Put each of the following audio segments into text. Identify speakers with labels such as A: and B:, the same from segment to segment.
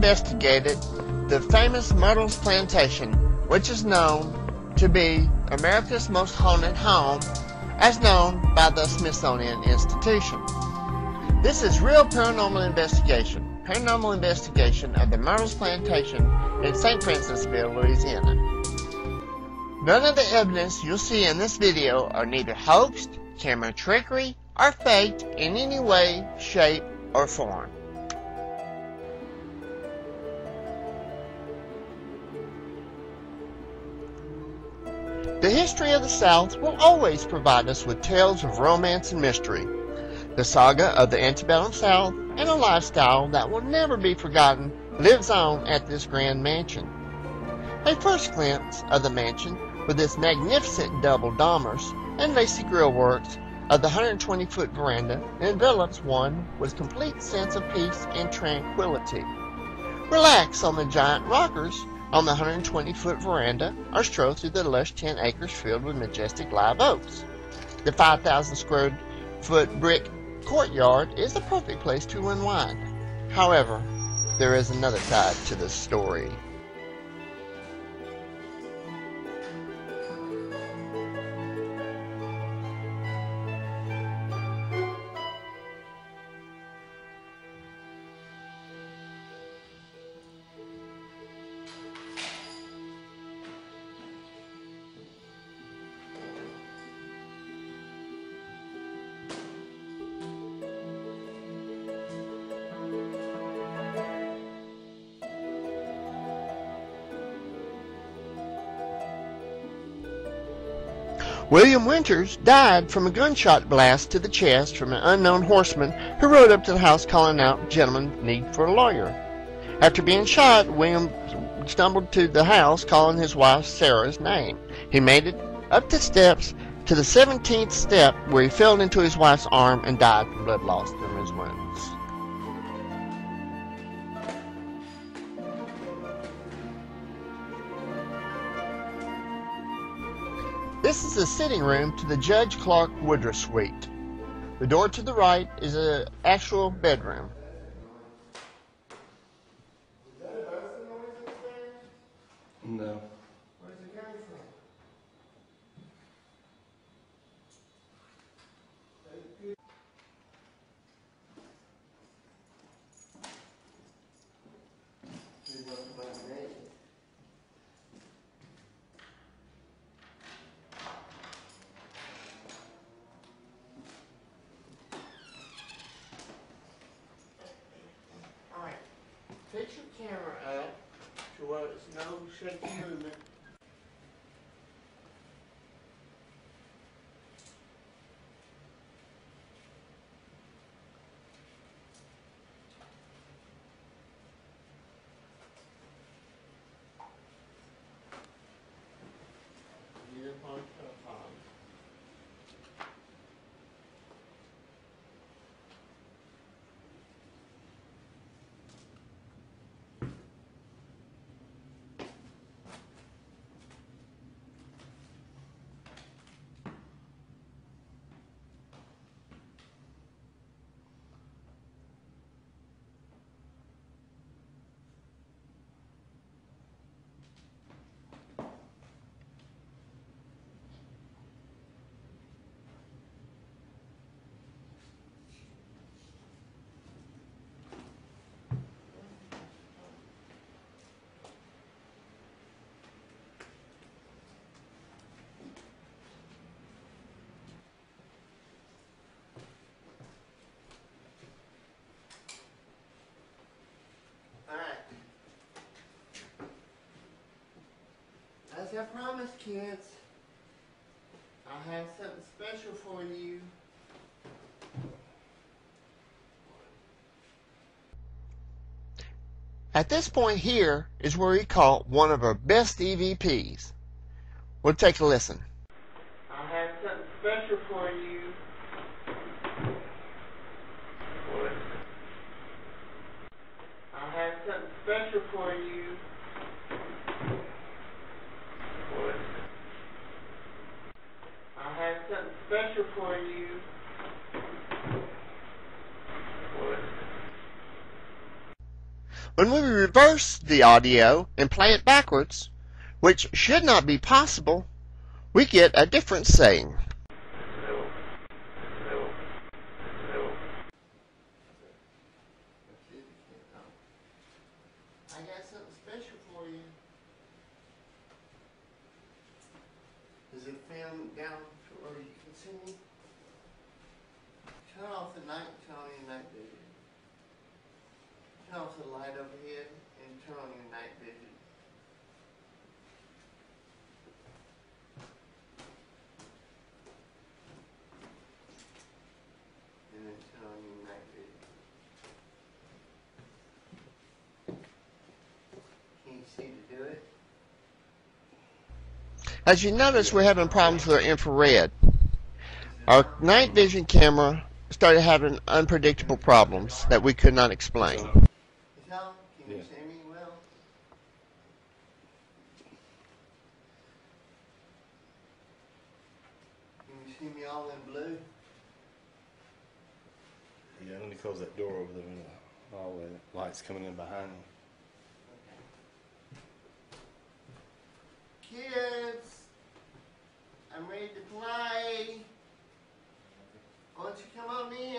A: investigated the famous Myrtles Plantation, which is known to be America's most haunted home, as known by the Smithsonian Institution. This is real paranormal investigation of the Myrtles Plantation in St. Francisville, Louisiana. None of the evidence you'll see in this video are neither hoaxed, camera trickery, or faked in any way, shape, or form. The history of the South will always provide us with tales of romance and mystery, the saga of the antebellum South, and a lifestyle that will never be forgotten lives on at this grand mansion. A first glimpse of the mansion with its magnificent double dormers and lacy grillworks of the 120-foot veranda envelops one with complete sense of peace and tranquility. Relax on the giant rockers on the 120-foot veranda or stroll through the lush 10 acres filled with majestic live oaks. The 5,000 square foot brick courtyard is the perfect place to unwind. However, there is another side to this story. William Winters died from a gunshot blast to the chest from an unknown horseman who rode up to the house calling out, "Gentlemen, need for a lawyer." After being shot, William stumbled to the house calling his wife Sarah's name. He made it up the steps to the 17th step where he fell into his wife's arm and died from blood loss from his wounds. This is the sitting room to the Judge Clark Woodruff suite. The door to the right is an actual bedroom.
B: No.
A: Where's it coming from? Alright, fix your camera up to where it's no shaky movement. As I promised, kids, I have something special for you. At this point here is where he caught one of our best EVPs. We'll take a listen. I have something special for you. What? I have something special for you. What? I have something special for you. What? When we reverse the audio and play it backwards, which should not be possible, we get a different saying. I got something special for you. Is it filmed down to where you can see me? Turn off the night and turn on your night vision. Turn off the light overhead and turn on your night vision. And then turn on your night vision. Can you see to do it? As you notice, we're having problems with our infrared. Our night vision camera started having unpredictable problems that we could not explain. Can you see me well? Can you see me all in blue?
B: Yeah, let me close that door over there. All the lights coming in behind me.
A: Kids, I'm ready to play. Why don't you come on in?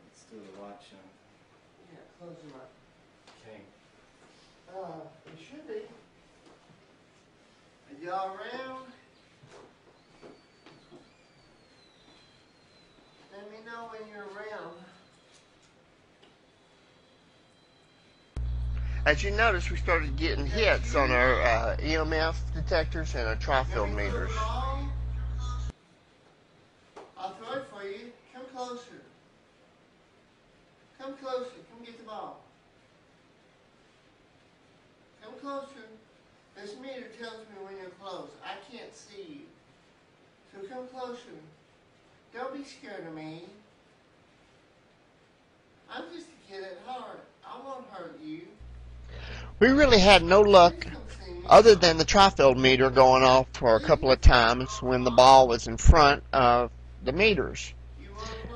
B: Let's do the light show.
A: Yeah, close them up.
B: Okay.
A: You should be. Are y'all around? Let me know when you're around. As you notice, we started getting hits on our EMF detectors and our tri-field meters. I'll throw it for you. Come closer. Come closer. Come get the ball. Come closer. This meter tells me when you're close. I can't see you. So come closer. Don't be scared of me. I'm just a kid at heart. I won't hurt you. We really had no luck other than the tri-field meter going off for a couple of times when the ball was in front of the meters.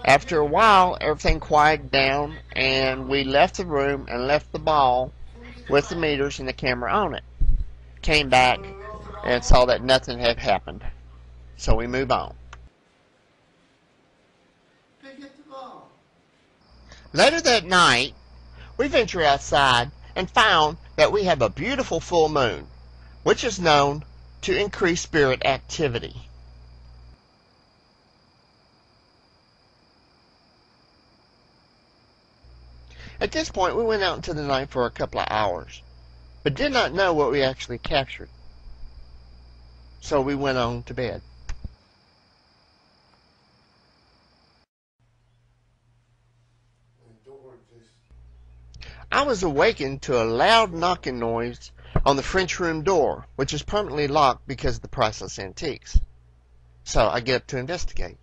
A: After a while, everything quieted down, and we left the room and left the ball with the meters and the camera on it. Came back and saw that nothing had happened. So we move on. Later that night, we ventured outside and found that we have a beautiful full moon, which is known to increase spirit activity. At this point, we went out into the night for a couple of hours, but did not know what we actually captured. So we went on to bed. I was awakened to a loud knocking noise on the French room door, which is permanently locked because of the priceless antiques. So I get up to investigate.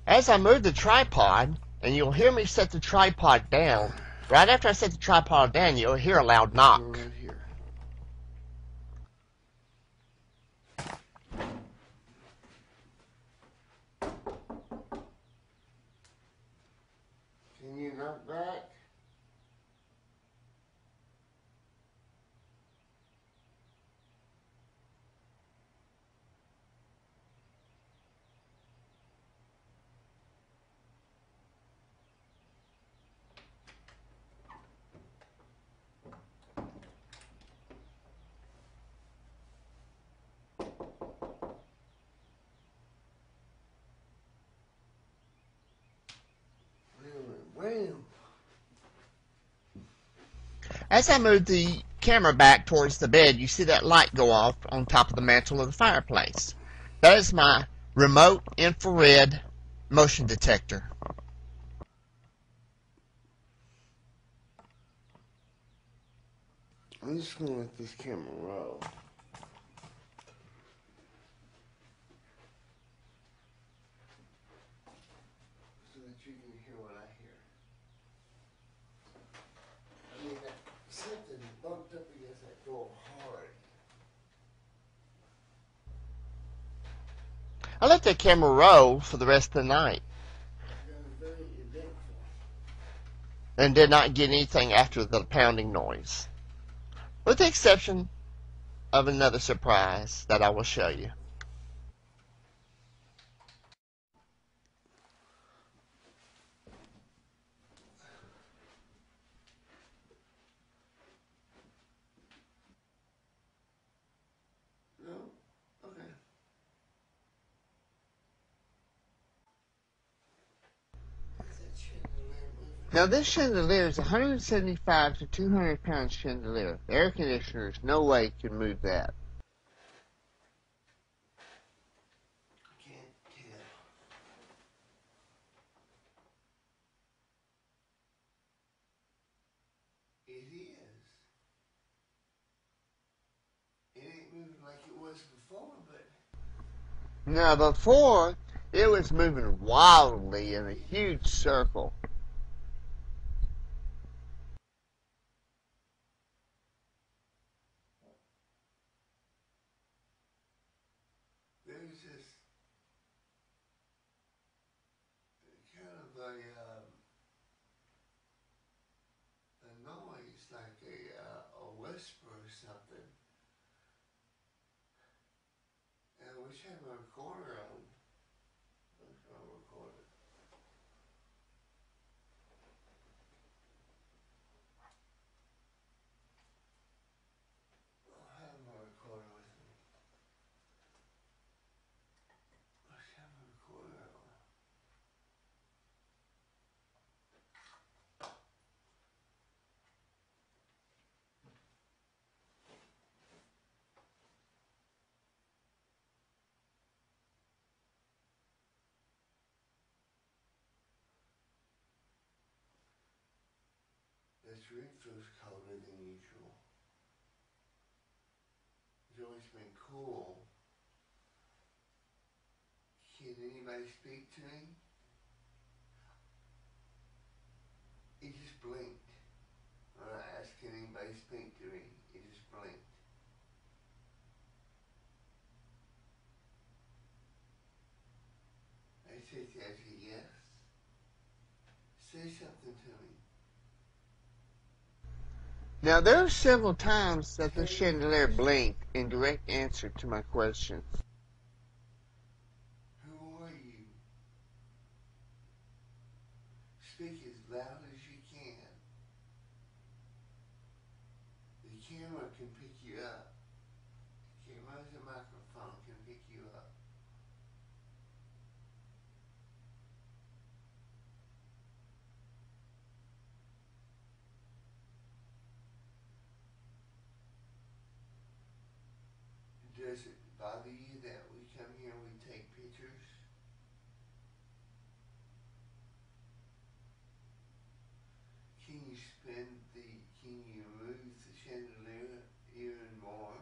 A: As I move the tripod, and you'll hear me set the tripod down, right after I set the tripod down, you'll hear a loud knock. Right here. Can you knock back? As I move the camera back towards the bed, you see that light go off on top of the mantle of the fireplace. That is my remote infrared motion detector. I'm just going to let this camera roll. I let that camera roll for the rest of the night and did not get anything after the pounding noise, with the exception of another surprise that I will show you.
C: No? Okay. What's that chandelier moving?
A: Now this chandelier is 175 to 200 pound chandelier. The air conditioners no way can move that.
C: I can't tell. It is. It ain't moving like it was before, but
A: Now before, it was moving wildly in a huge circle.
C: there's this kind of a noise, like a whisper or something. And I wish I had my recorder on. Where's my recorder? I have my recorder with me. I wish I had my recorder on. This room feels colder than usual. It's always been cool. Can anybody speak to me? He just blinked. When I asked, can anybody speak to me? He just blinked. I said, yes. Say something to me.
A: Now there are several times that the chandelier blinked in direct answer to my questions.
C: Who are you? Speak as loud as you can. The camera can pick you up. The camera has a microphone, can pick you up. Does it bother you that we come here and we take pictures? Can you move the chandelier even more?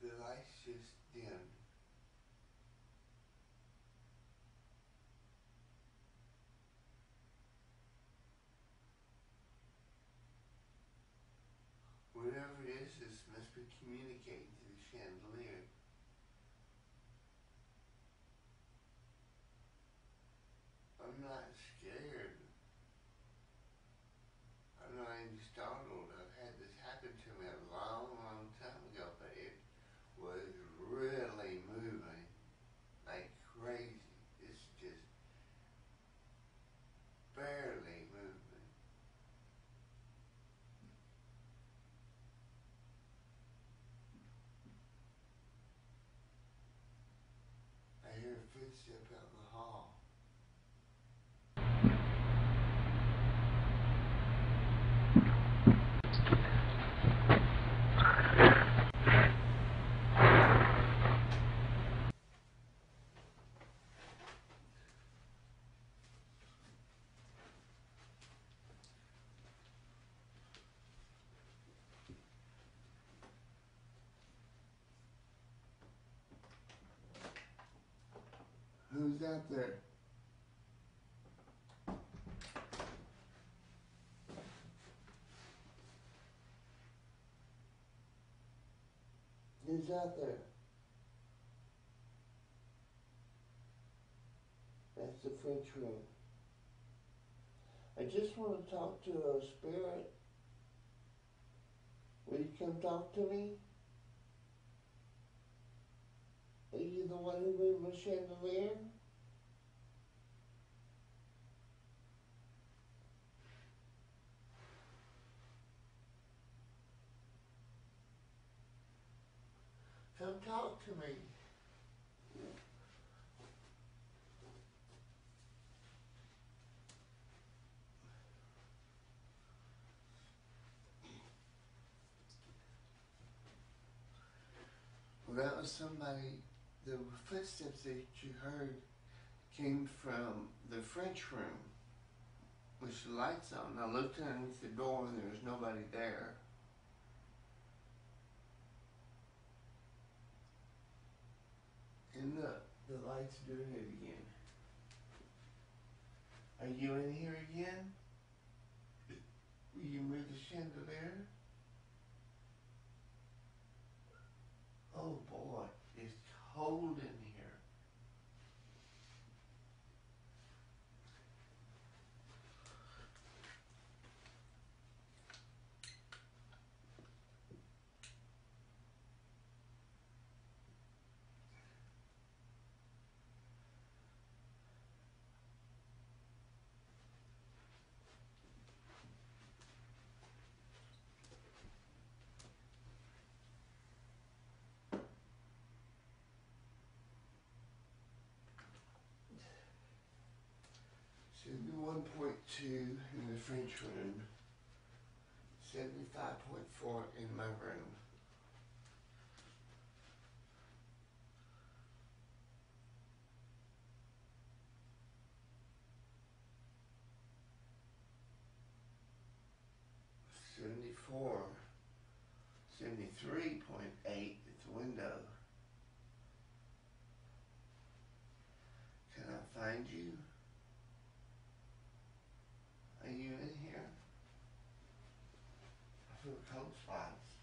C: The lights just dimmed. Whatever it is, this must be communicating to the chandelier. I'm not scared. I'm not even startled. I've had this happen to me a long, long time ago, but it was really moving like crazy. It's just barely moving. I hear a footstep out in the hall. Who's out there? Who's out there? That's the French room. I just want to talk to a spirit. Will you come talk to me? Are you the one who moved my chandelier? Come talk to me. Well, that was somebody, the footsteps that you heard came from the French room, with the lights on. I looked underneath the door and there was nobody there. And look, the light's doing it again. Are you in here again? Will you move the chandelier? Oh boy, it's cold in here. So 1.2 in the French room, 75.4 in my room. '74, 73.8 at the window. Can I find you? Are you in here? I feel cold spots.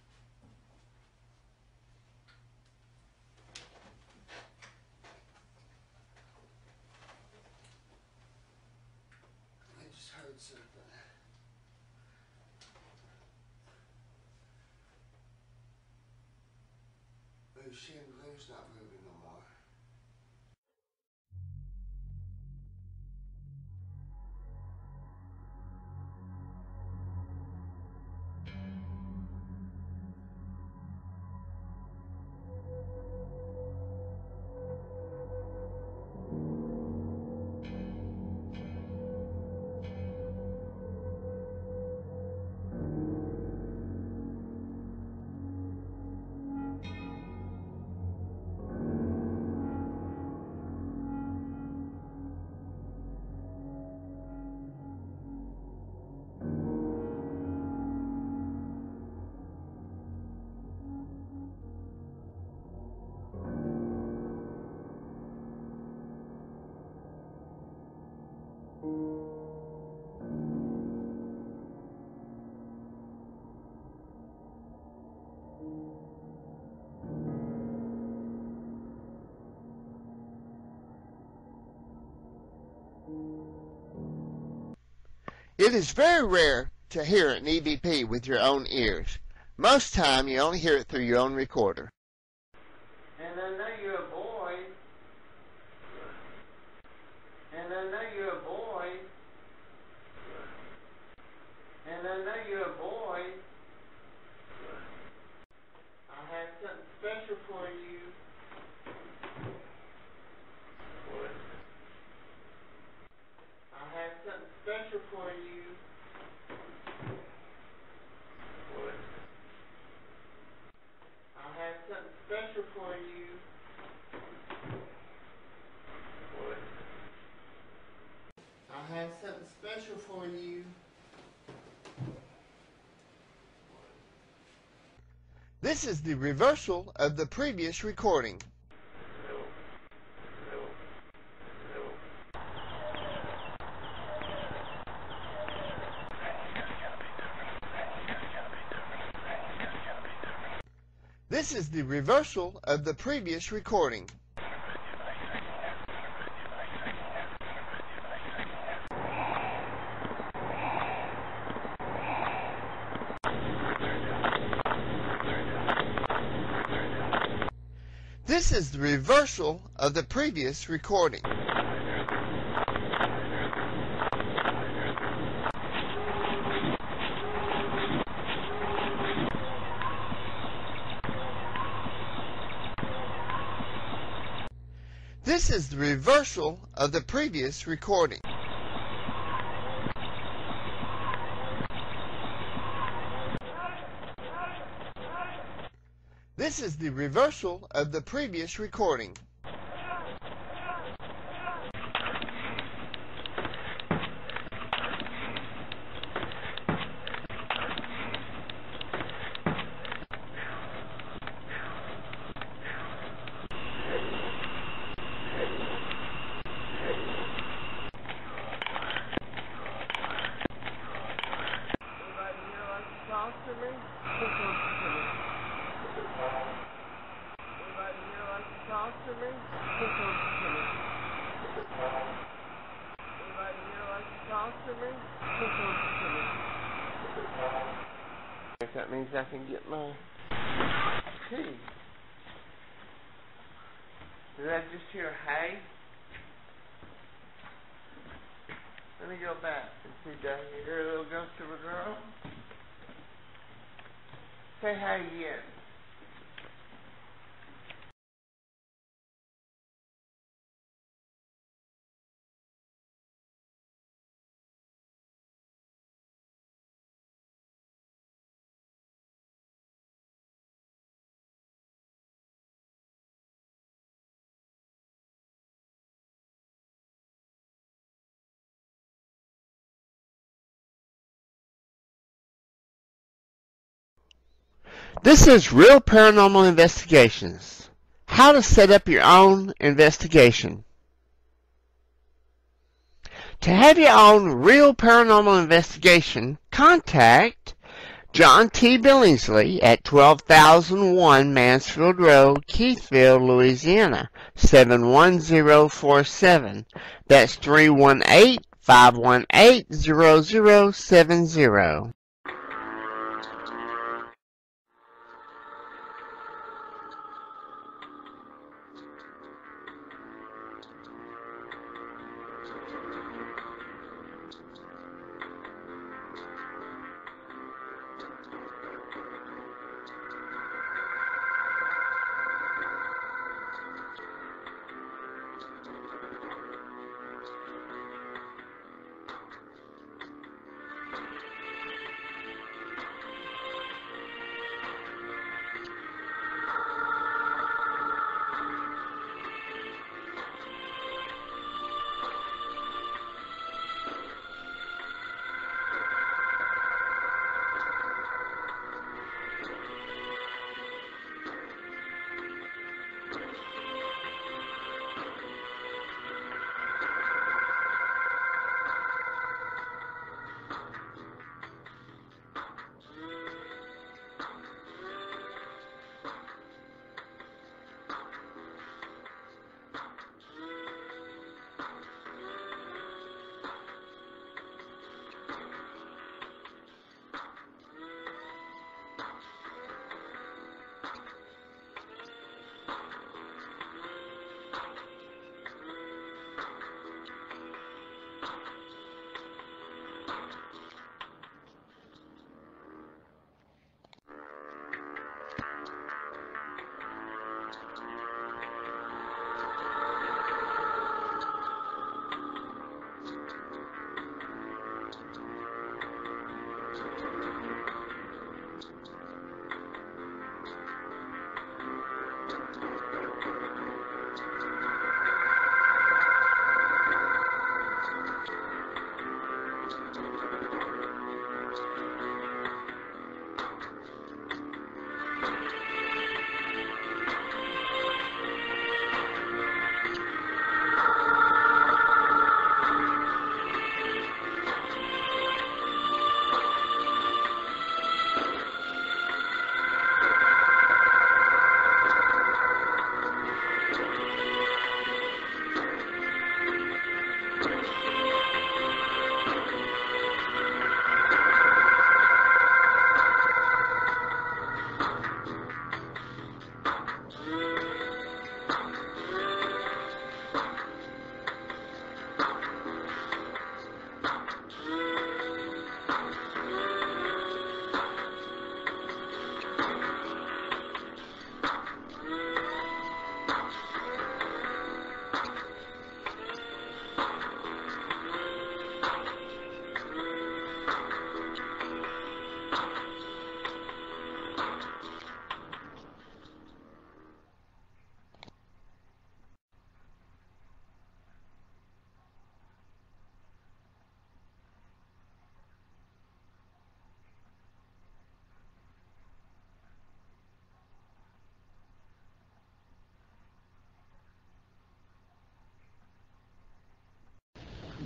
C: I just heard something. The chandelier's not moving no more.
A: It is very rare to hear an EVP with your own ears. Most time you only hear it through your own recorder.
C: And I know you're a boy. And I know you're a boy. And I know you're a boy. I have something special for you.
B: What?
C: I have something special for you.
B: What?
C: I have something special for you.
B: What?
C: I have something special for you.
A: This is the reversal of the previous recording.
B: No. No. No.
A: This This is the reversal of the previous recording. This is the reversal of the previous recording. This is the reversal of the previous recording. This is the reversal of the previous recording. That means I can get my tea. Did I just hear hey? Let me go back and see, did I hear a little ghost of a girl? Say hey again. This is Real Paranormal Investigations. How to set up your own investigation. To have your own Real Paranormal Investigation, contact John T. Billingsley at 12001 Mansfield Road, Keithville, Louisiana, 71047. That's 318-518-0070.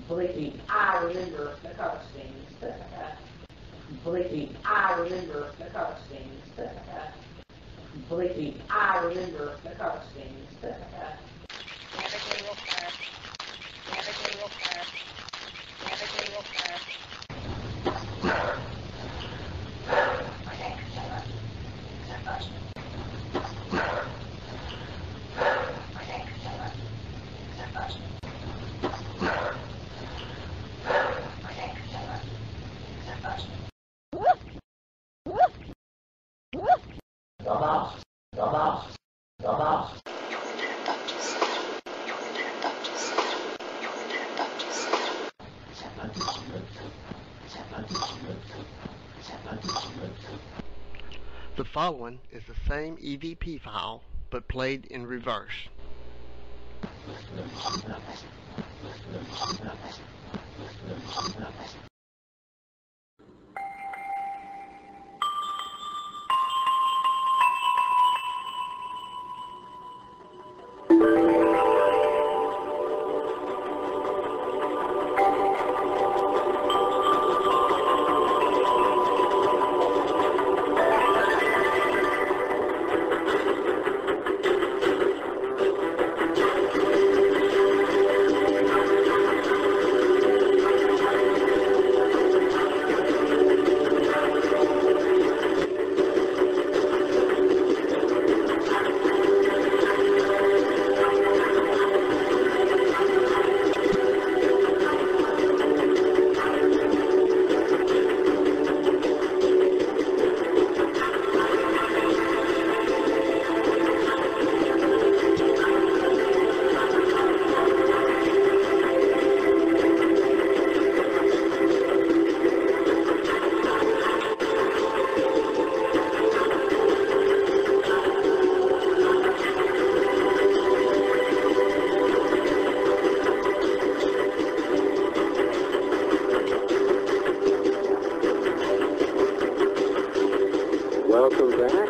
D: Completely, I remember the cover scenes. Completely, I remember the cover scenes. Completely, I remember the cover scenes.
A: The following is the same EVP file, but played in reverse.
E: Welcome back.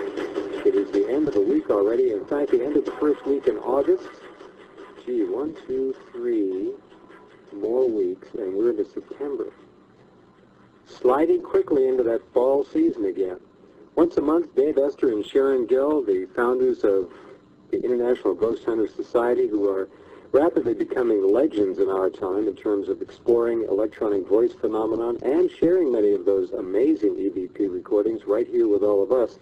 E: It is the end of the week already. In fact, the end of the first week in August. Gee, 1, 2, 3 more weeks, and we're into September. Sliding quickly into that fall season again. Once a month, Dave Esther and Sharon Gill, the founders of the International Ghost Hunter Society, who are rapidly becoming legends in our time in terms of exploring electronic voice phenomenon and sharing many of those amazing EVP recordings right here with all of us,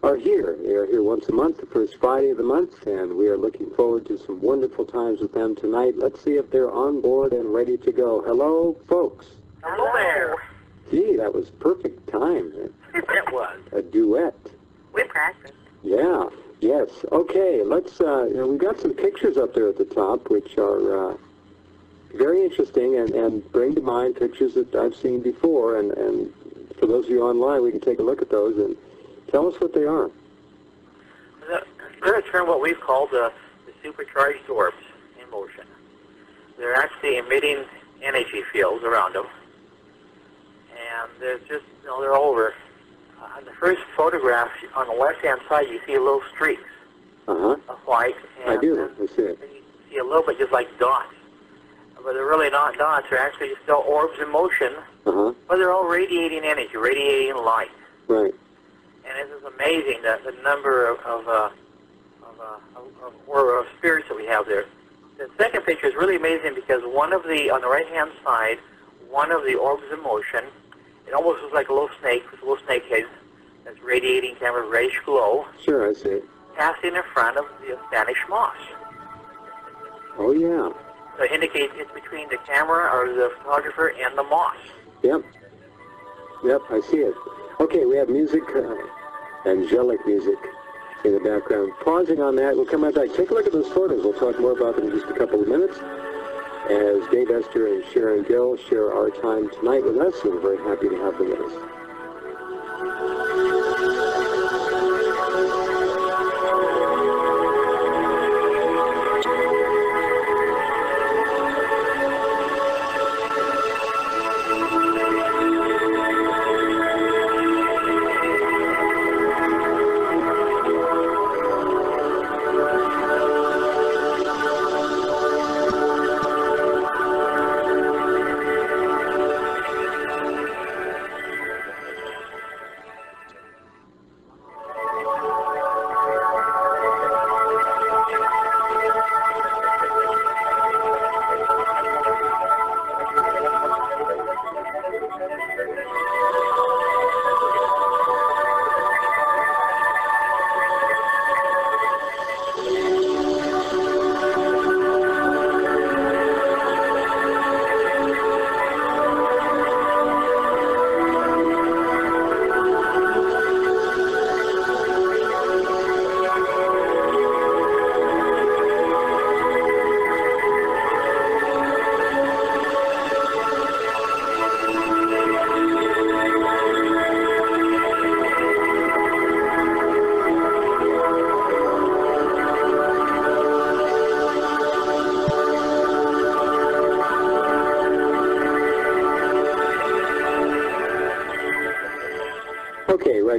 E: are here. They are here once a month, the first Friday of the month, and we are looking forward to some wonderful times with them tonight. Let's see if they're on board and ready to go. Hello, folks.
F: Hello there.
E: Gee, that was perfect time.
F: It was.
E: A duet.
F: We practiced.
E: Yeah. Yes. Okay. Let's. We've got some pictures up there at the top, which are very interesting and bring to mind pictures that I've seen before. And for those of you online, we can take a look at those and tell us what they are.
F: They're a term what we've called the supercharged orbs in motion. They're actually emitting energy fields around them, and they're just they're all over. On the first photograph, on the left-hand side, you see little streaks of white. And
E: I do. I see it.
F: And you see a little bit just like dots. But they're really not dots. They're actually still orbs in motion. But they're all radiating energy, radiating light.
E: Right.
F: And this is amazing, the number of spirits that we have there. The second picture is really amazing because one of the, on the right-hand side, one of the orbs in motion, it almost looks like a little snake with a little snake head that's radiating kind of a reddish glow.
E: Sure, I see it.
F: Passing in front of the Spanish moss.
E: Oh, yeah.
F: So it indicates it's between the camera or the photographer and the moss.
E: Yep. Yep, I see it. Okay, we have music, angelic music in the background. Pausing on that, we'll come right back. Take a look at those photos. We'll talk more about them in just a couple of minutes. As Dave Esther and Sharon Gill share our time tonight with us, and we're very happy to have them with us.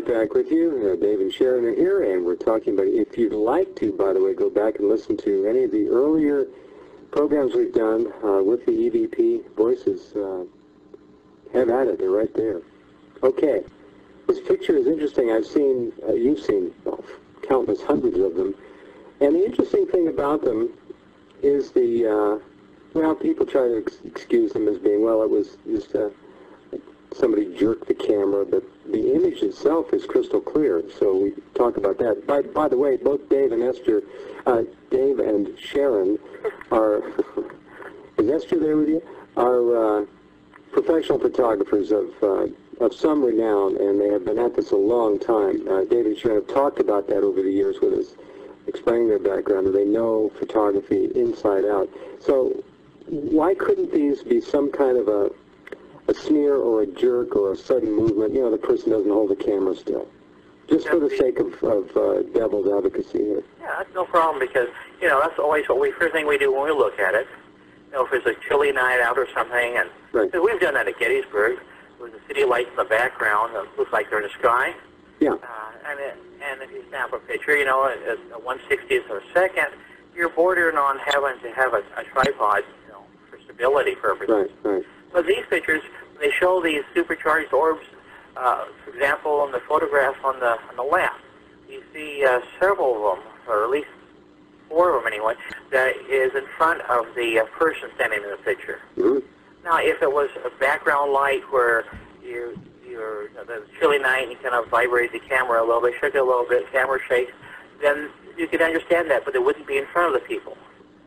E: back with you. Dave and Sharon are here, and we're talking about, if you'd like to, by the way, go back and listen to any of the earlier programs we've done with the EVP voices. Have at it. They're right there. Okay. This picture is interesting. I've seen, you've seen countless hundreds of them. And the interesting thing about them is the, well, people try to excuse them as being, well, it was just somebody jerked the camera, but the image itself is crystal clear. So we talk about that. By the way, both Dave and Sharon are, is Esther there with you? Are professional photographers of some renown, and they have been at this a long time. Dave and Sharon have talked about that over the years with us, explaining their background, and they know photography inside out. So why couldn't these be some kind of a sneer or a jerk or a sudden movement? You know, the person doesn't hold the camera still. Just for the sake of devil's advocacy here.
F: Yeah, that's no problem, because, you know, that's always first thing we do when we look at it. You know, if it's a chilly night out or something, and
E: right.
F: We've done that at Gettysburg, with the city lights in the background, it looks like they're in the sky.
E: Yeah.
F: And if you snap a picture, you know, at a 1/60th of a second, you're bordering on having to have a tripod, you know, for stability purposes.
E: Right.
F: But these pictures, they show these supercharged orbs. For example, in the photograph on the left, you see several of them, or at least 4 of them anyway, that is in front of the person standing in the picture.
E: Mm-hmm.
F: Now, if it was a background light where you're the chilly night and you kind of vibrate the camera a little bit, shook it a little bit, camera shakes, then you could understand that, but it wouldn't be in front of the people,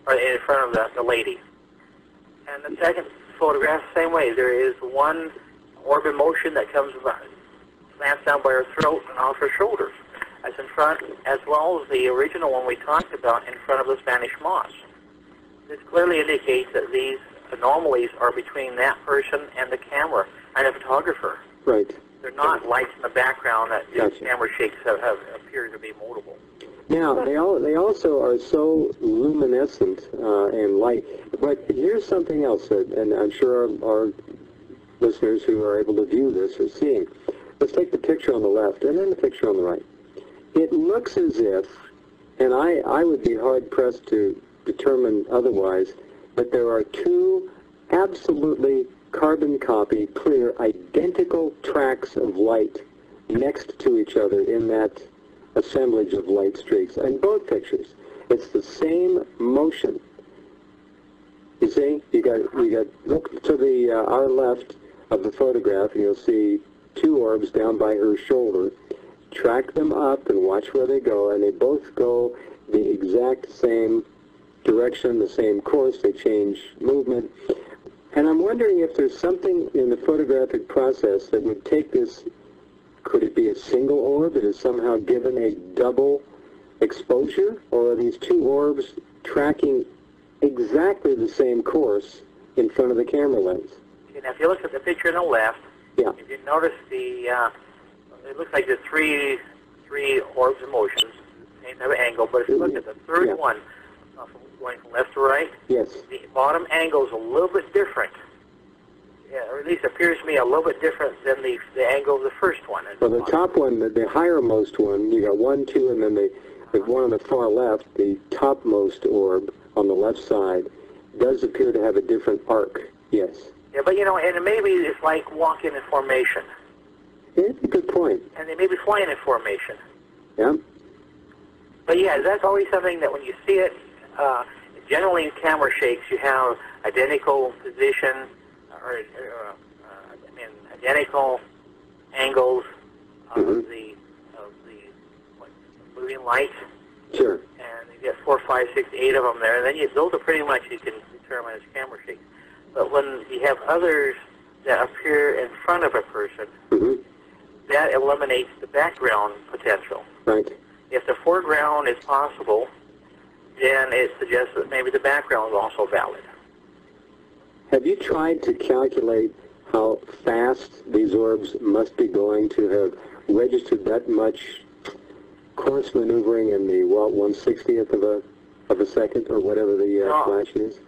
F: or in front of the lady. And the second photograph, same way. There is one orb in motion that comes slants down by her throat and off her shoulders. That's in front, as well as the original one we talked about, in front of the Spanish moss. This clearly indicates that these anomalies are between that person and the camera and the photographer.
E: Right.
F: They're not lights in the background that
E: Gotcha.
F: the camera shakes have appear to be multiple.
E: Now, they also are so luminescent and light. But here's something else, and I'm sure our listeners who are able to view this are seeing. Let's take the picture on the left and then the picture on the right. It looks as if, and I would be hard-pressed to determine otherwise, but there are 2 absolutely carbon copy, clear, identical tracks of light next to each other in that assemblage of light streaks. In both pictures, it's the same motion. You see, you got look to the our left of the photograph, and you'll see 2 orbs down by her shoulder. Track them up and watch where they go, and they both go the exact same direction, the same course. They change movement. And I'm wondering if there's something in the photographic process that would take this. Could it be a single orb that is somehow given a double exposure? Or are these 2 orbs tracking exactly the same course in front of the camera lens?
F: Okay, now if you look at the picture on the left,
E: yeah.
F: If you notice it looks like there's three orbs in motion, same type of angle, but if you look at the third one, going from left to right,
E: yes.
F: The bottom angle is a little bit different. Yeah, or at least appears to me a little bit different than the angle of the first one.
E: Well, the top one, the highermost one, you got 1, 2, and then the one on the far left, the topmost orb on the left side, does appear to have a different arc, yes.
F: Yeah, but, you know, and maybe it's like walking in formation.
E: Yeah, that's a good point.
F: And they may be flying in formation.
E: Yeah.
F: But, yeah, that's always something that when you see it, generally in camera shakes, you have identical position, identical angles of the moving light.
E: Sure.
F: And you get 4, 5, 6, 8 of them there, and then those are pretty much you can determine as camera shakes. But when you have others that appear in front of a person, that eliminates the background potential.
E: Right.
F: If the foreground is possible, then it suggests that maybe the background is also valid.
E: Have you tried to calculate how fast these orbs must be going to have registered that much course maneuvering in the 1/60th of a second, or whatever the flash is?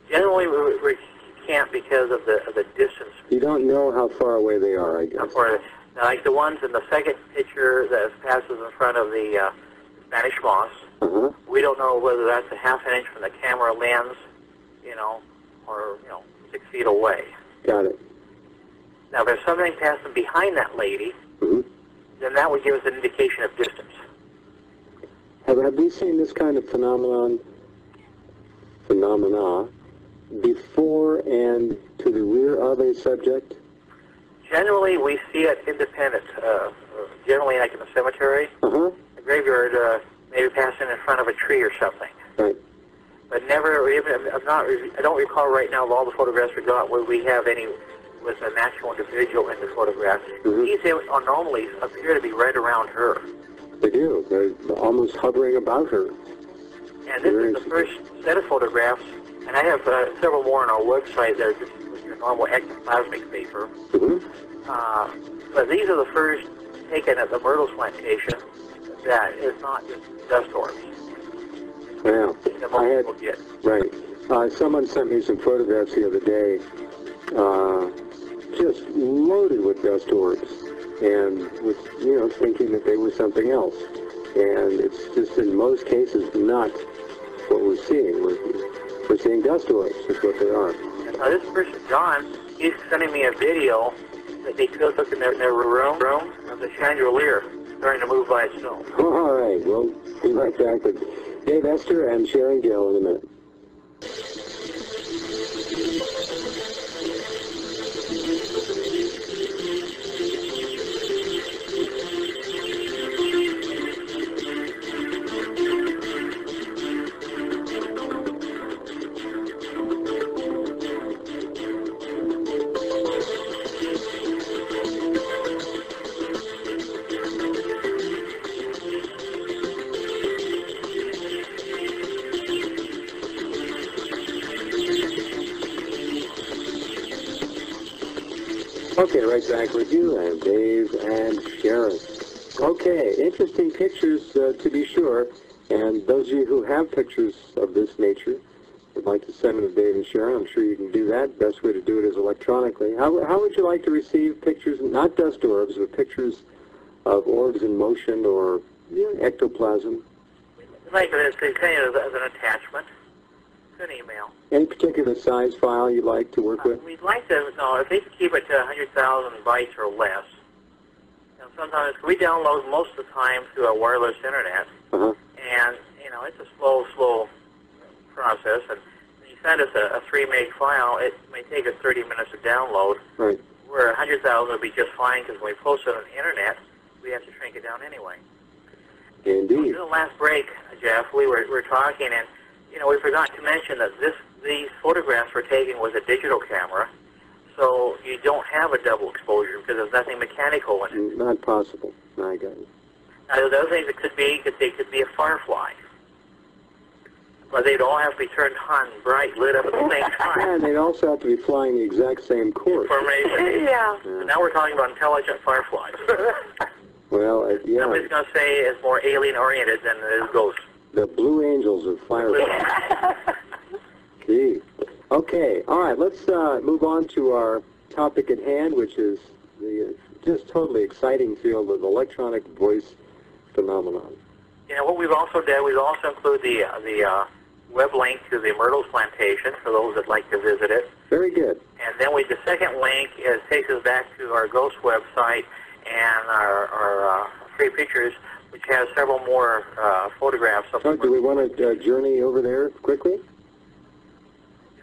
F: Generally, we can't because of the distance.
E: You don't know how far away they are, I guess.
F: Now, like the ones in the second picture that passes in front of the Spanish moss, we don't know whether that's a half an inch from the camera lens, or 6 feet away.
E: Got it.
F: Now, if there's something passing behind that lady, then that would give us an indication of distance.
E: Have we seen this kind of phenomena before and to the rear of a subject?
F: Generally, we see it independent. Generally, like in the cemetery, the graveyard, maybe passing in front of a tree or something.
E: Right.
F: But never, I don't recall right now of all the photographs we got where we have any with an actual individual in the photograph. These normally appear to be right around her.
E: They do. They're almost hovering about her.
F: And this is the first set of photographs, and I have several more on our website that are just with your normal ectoplasmic paper. But these are the first taken at the Myrtles Plantation that is not just dust orbs.
E: Wow.
F: That most people get.
E: Right. Someone sent me some photographs the other day, just loaded with dust orbs, and was, thinking that they were something else. And it's just in most cases not what we're seeing. We're seeing dust orbs. That's what they are.
F: Now this person, John, he's sending me a video that they took in their room of the chandelier starting to move by itself.
E: All right. We'll be right back with Dave Esther and Sharon Gill in a minute. Okay, right back with you, and Dave and Sharon. Okay, interesting pictures to be sure, and those of you who have pictures of this nature would like to send them to Dave and Sharon. I'm sure you can do that. Best way to do it is electronically. How would you like to receive pictures, not dust orbs, but pictures of orbs in motion or ectoplasm?
F: Like it's kind of as an attachment. An email.
E: Any particular size file you'd like to work with?
F: We'd like to know if they could keep it to 100,000 bytes or less. Sometimes we download most of the time through a wireless internet, and it's a slow process. And when you send us a 3 meg file, it may take us 30 minutes to download.
E: Right.
F: Where 100,000 would be just fine because when we post it on the internet, we have to shrink it down anyway.
E: Indeed.
F: In the last break, Jeff, we were talking and. We forgot to mention that these photographs we're taking with a digital camera, so you don't have a double exposure because there's nothing mechanical in it.
E: Not possible. I got it.
F: Now, the other things it could be, they could be a firefly. But they'd all have to be turned on bright, lit up at the same time.
E: And they'd also have to be flying the exact same course.
F: Formation. Yeah. So now we're talking about intelligent fireflies.
E: Well, yeah.
F: Somebody's going to say it's more alien-oriented than it is ghosts.
E: The Blue Angels of fireflies. Gee. Okay, all right, let's move on to our topic at hand, which is the just totally exciting field of electronic voice phenomenon.
F: What we've also done, we've also included the web link to the Myrtles Plantation for those that like to visit it.
E: Very good.
F: And then the second link takes us back to our ghost website and our free pictures, which has several more photographs.
E: So do we want to journey over there quickly?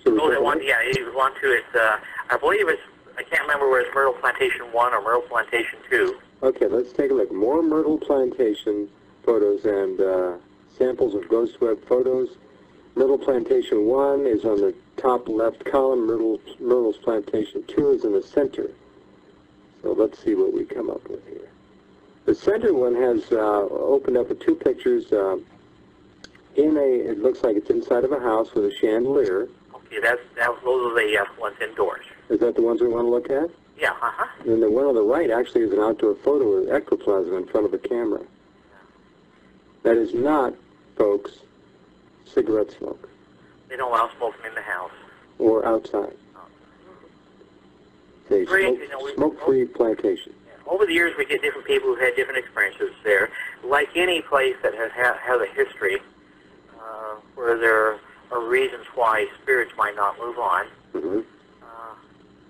F: Those that want, you want to, it's, I believe it's, I can't remember where it's Myrtle Plantation 1 or Myrtle Plantation 2.
E: Okay, let's take a look. More Myrtle Plantation photos and samples of ghost web photos. Myrtle Plantation 1 is on the top left column. Myrtle's Plantation 2 is in the center. So let's see what we come up with here. The center one has opened up with two pictures it looks like it's inside of a house with a chandelier.
F: Okay, those are the ones indoors.
E: Is that the ones we want to look at?
F: Yeah,
E: And the one on the right actually is an outdoor photo of ectoplasm in front of a camera. That is not, folks, cigarette smoke.
F: They don't allow smoking in the house.
E: Or outside. It's a smoke-free plantation.
F: Yeah. over the years, we get different people who've had different experiences there. Like any place that has a history, where there are reasons why spirits might not move on.
E: Mm-hmm.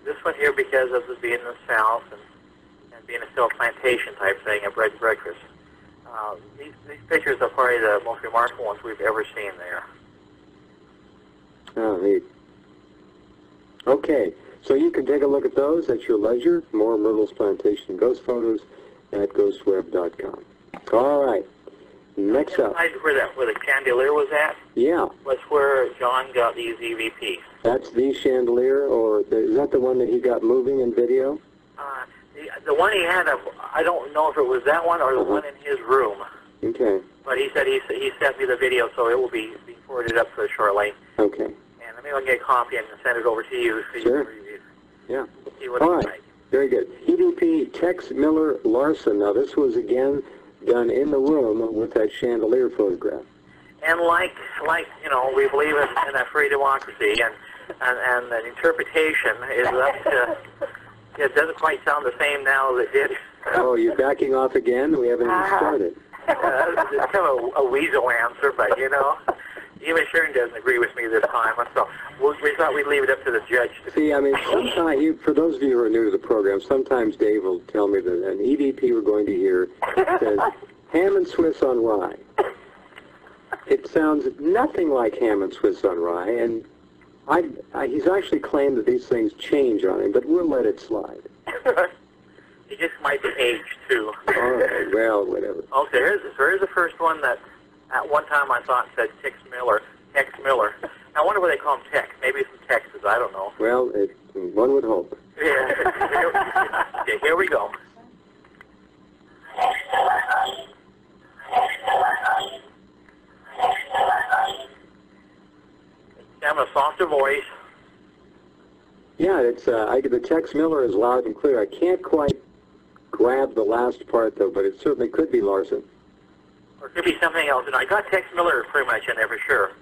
F: This one here, because of it being in the South and being still a plantation type thing, a bread and breakfast. These pictures are probably the most remarkable ones we've ever seen there.
E: Oh, neat. Okay, so you can take a look at those at your leisure. More Myrtles Plantation ghost photos at ghostweb.com. All right, next up.
F: Where the chandelier was at?
E: Yeah.
F: Was where John got these EVPs.
E: That's the chandelier, or is that the one that he got moving in video?
F: The one he had, I don't know if it was that one or the one in his room.
E: Okay.
F: But he said he sent me the video, so it will be forwarded up shortly.
E: Okay.
F: And maybe I'll get a copy and send it over to you so
E: sure.
F: you can review.
E: Yeah.
F: See what
E: all
F: it's
E: right.
F: like.
E: Very good. EVP Tex Miller Larson. Now, this was, again, done in the room with that chandelier photograph.
F: And like we believe in a free democracy, and the interpretation is up to. It doesn't quite sound the same now as it did.
E: Oh, you're backing off again? We haven't even started.
F: It's kind of a weasel answer, but even Sharon doesn't agree with me this time. So we thought we'd leave it up to the judge.
E: See, I mean, sometimes, for those of you who are new to the program, sometimes Dave will tell me that an EVP we're going to hear says ham and Swiss on rye. It sounds nothing like ham and Swiss on rye, and he's actually claimed that these things change on him, but we'll let it slide.
F: He just might be aged, too.
E: All right, well, whatever.
F: Okay, here's the first one that at one time I thought said Tex Miller. I wonder what they call him Tex. Maybe it's from Texas, I don't know.
E: Well, one would hope.
F: Yeah. Okay, here we go. Having a softer voice.
E: Yeah, it's the Tex Miller is loud and clear. I can't quite grab the last part, though, but it certainly could be Larson.
F: Or it could be something else. And I got Tex Miller pretty much in there for sure.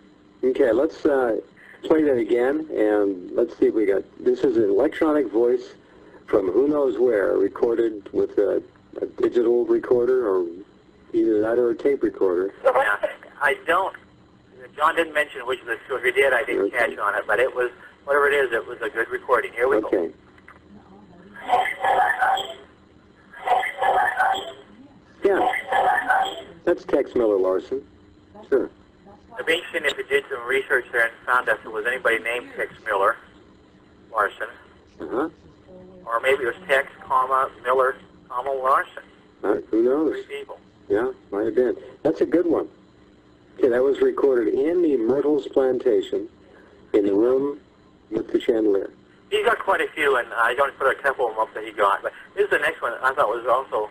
E: Okay, let's play that again, and let's see if we got... This is an electronic voice from who knows where, recorded with a digital recorder, or either that or a tape recorder.
F: Yeah, I don't... John didn't mention which of the two. If he did, I didn't catch on it, but it was... Whatever it is, it was a good recording. Here we go.
E: Okay. Yeah, that's Tex Miller Larson. Sure.
F: It'd be interesting if you did some research there and found out if there was anybody named Tex Miller Larson.
E: Uh-huh.
F: Or maybe it was Tex, Miller, Larson.
E: Who knows?
F: 3 people.
E: Yeah, might have been. That's a good one. Okay, that was recorded in the Myrtles Plantation, in the room with the chandelier.
F: He's got quite a few, and I don't put a couple of them up that he got. But this is the next one I thought was also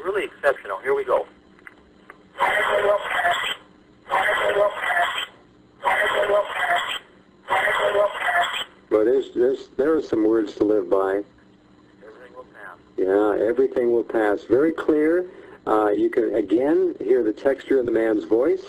F: really exceptional. Here we go.
E: But there are some words to live by.
F: Everything will pass.
E: Yeah, everything will pass. Very clear. You can, again, hear the texture in the man's voice.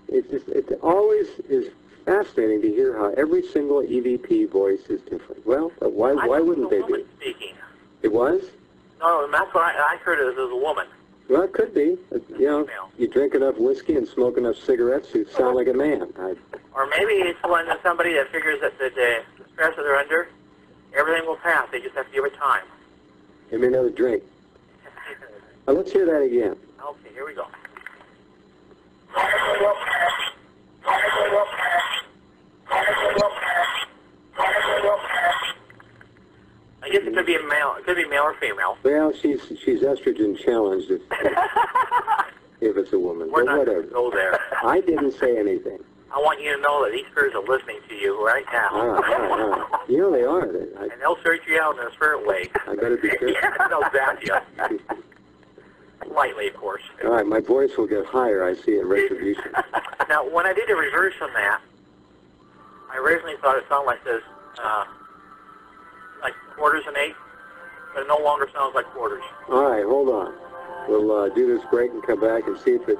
E: It always is fascinating to hear how every single EVP voice is different. Well, why wouldn't they be?
F: Speaking.
E: It was?
F: No, that's what I heard it as a woman.
E: Well, it could be. You drink enough whiskey and smoke enough cigarettes, you sound like a man.
F: Or maybe it's somebody that figures that the stress that they're under, everything will pass. They just have to give it time.
E: Give me another drink. Let's hear that again.
F: Okay, here we go. I guess it could be a male. It could be male or female.
E: Well, she's estrogen challenged if it's a woman.
F: We're
E: but
F: not
E: whatever.
F: going to go there.
E: I didn't say anything.
F: I want you to know that these spirits are listening to you right now.
E: All right. You know they are.
F: And they'll search you out in a spirit way.
E: I better be careful.
F: Yeah, they'll zap you. Lightly, of course.
E: All right, my voice will get higher, I see, in retribution.
F: Now, when I did a reverse on that, I originally thought it sounded like this, like quarters and eighths, but it no longer sounds like quarters.
E: All right, hold on. We'll do this break and come back and see if it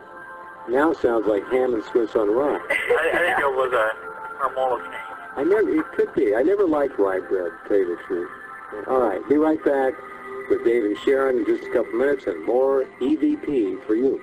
E: now sounds like ham and Swiss on rye.
F: I think it was a hormonal change.
E: It could be. I never liked rye bread, to tell you the truth. All right, be right back with Dave and Sharon in just a couple minutes and more EVP for you.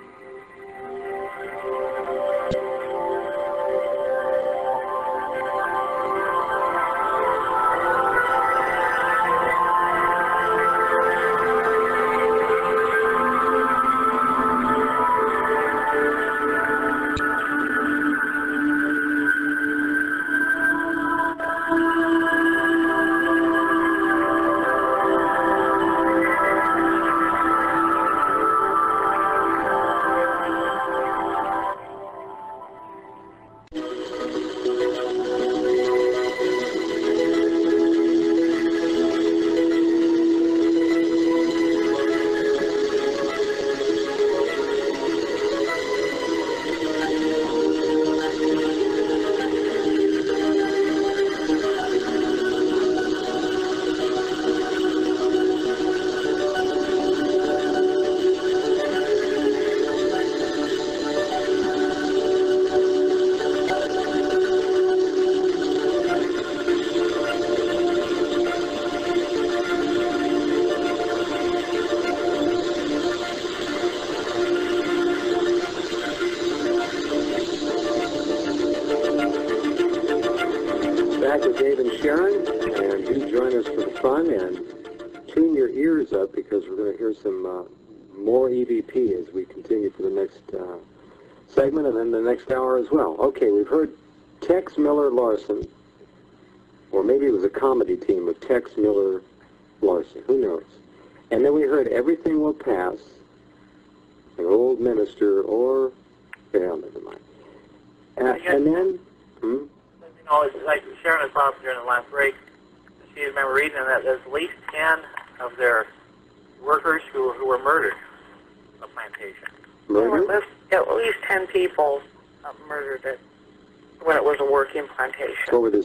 E: Back with Dave and Sharon, and do join us for the fun, and tune your ears up because we're going to hear some more EVP as we continue for the next segment and then the next hour as well. Okay, we've heard Tex Miller Larson, or maybe it was a comedy team of Tex Miller Larson, who knows. And then we heard Everything Will Pass, an old minister, or, well, never mind. And then,
F: You know, it's like Sharon was talking during the last break. She remember reading that there's at least 10 of their workers who were murdered on the plantation.
G: There were at least 10 people murdered when it was a working plantation.
E: What were the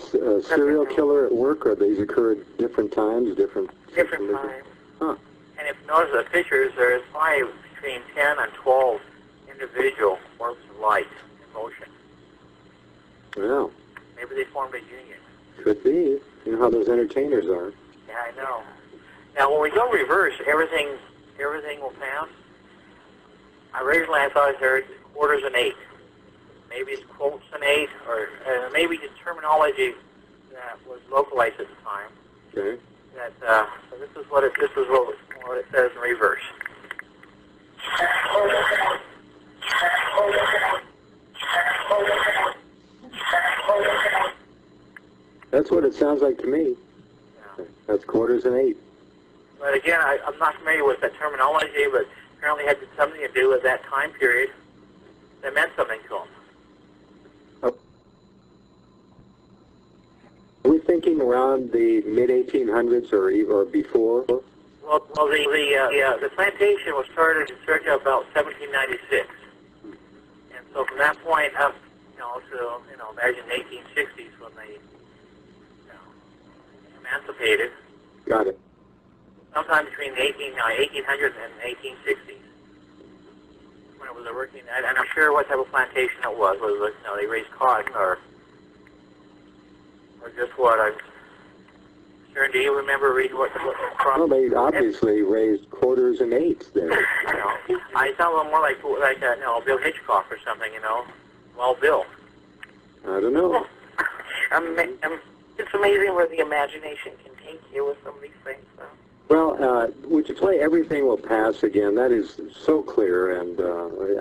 E: serial killer at work, or these occurred different times, different
G: times?
E: Huh.
F: And if you notice the pictures, there's probably between 10 and 12 individual orbs of light in motion.
E: Well,
F: maybe they formed a union.
E: Could be. You know how those entertainers are.
F: Yeah, I know. Now, when we go reverse, everything will pass. Originally, I thought it was quarters and 8. Maybe it's quotes and 8, or maybe the terminology that was localized at the time.
E: Okay.
F: That so this is what it says in reverse.
E: That's what it sounds like to me.
F: Yeah.
E: That's quarters and 8.
F: But again, I'm not familiar with that terminology, but apparently it had something to do with that time period that meant something to them.
E: Oh. Are we thinking around the mid-1800s or before?
F: Well, the plantation was started in circa about 1796, and so from that point up, to imagine the 1860s when they emancipated.
E: Got it.
F: Sometime between the 1800s and 1860s, when it was a working. And I'm not sure what type of plantation it was. Was it, they raised cotton or just what? I'm sure. Do you remember reading what crop?
E: Well, they obviously raised quarters and 8s there.
F: I sound a little more like Bill Hitchcock or something. Well, Bill.
E: I don't know.
G: It's amazing where the imagination can take you with some of these things. So.
E: Well, would you play Everything Will Pass again? That is so clear, and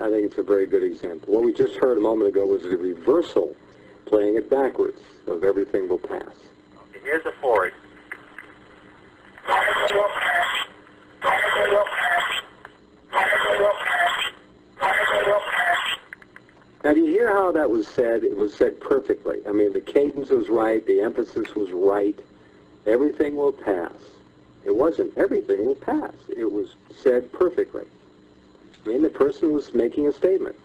E: I think it's a very good example. What we just heard a moment ago was the reversal, playing it backwards, of Everything Will Pass.
F: Okay, here's the forward.
E: Now, do you hear how that was said? It was said perfectly. I mean, the cadence was right, the emphasis was right. Everything will pass. It wasn't everything will pass. It was said perfectly. I mean, the person was making a statement.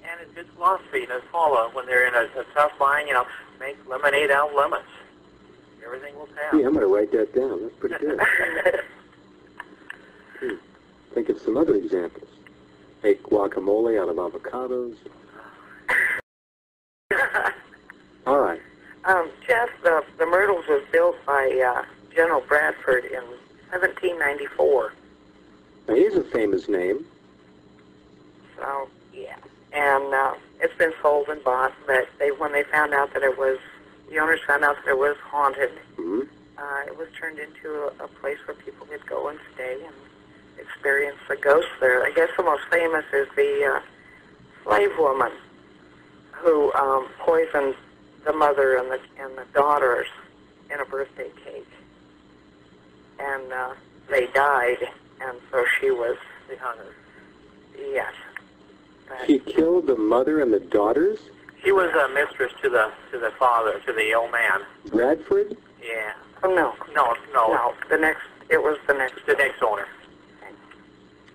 F: And it's good philosophy to follow when they're in a tough bind, make lemonade out of lemons. Everything will pass.
E: Yeah, I'm going to write that down. That's pretty good. Think of some other examples. Make guacamole out of avocados.
G: All right. Jeff, the Myrtles was built by General Bradford in 1794.
E: Now, he's a famous name.
G: So, yeah. And it's been sold and bought, but when they found out that the owners found out that it was haunted,
E: Mm-hmm.
G: it was turned into a place where people could go and stay and experience the ghosts there. I guess the most famous is the slave woman who poisoned the mother and the daughters in a birthday cake. And they died, and so she was the hunter. Yes. But
E: She killed the mother and the daughters?
F: She was a mistress to the father, to the old man.
E: Bradford?
F: Yeah.
G: oh no,
F: No.
G: it was the next.
F: The next owner.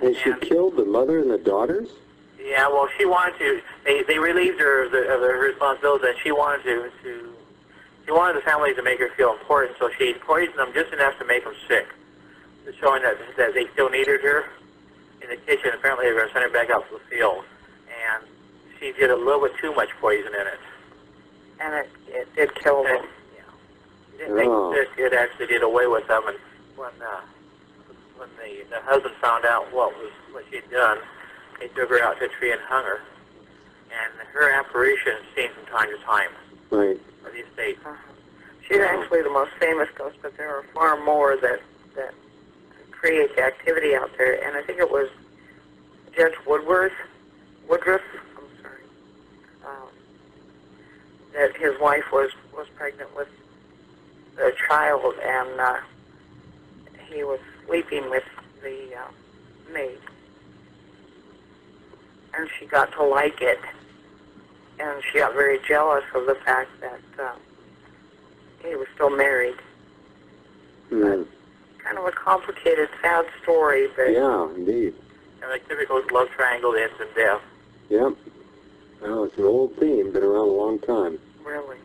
E: And she killed the mother and the daughters?
F: Yeah, well, she wanted to. They relieved her of her responsibility, and she wanted she wanted the family to make her feel important, so she poisoned them just enough to make them sick, showing that they still needed her in the kitchen. Apparently, they were going to send her back out to the field, and she did a little bit too much poison in it.
G: And it did kill them.
F: Yeah. It actually did away with them, and when the husband found out what she'd done, they took her out to a tree and hung her. And her apparition is seen from time to time.
E: Right.
F: By the estate.
G: She's actually the most famous ghost, but there are far more that create the activity out there. And I think it was Judge Woodruff, I'm sorry, that his wife was pregnant with a child, and he was sleeping with the maid. And she got to like it, and she got very jealous of the fact that he was still married.
E: Mm.
G: Kind of a complicated, sad story, but
E: Yeah, indeed.
F: And the typical love triangle ends in death.
E: Yep. Well, it's an old theme, been around a long time.
G: really.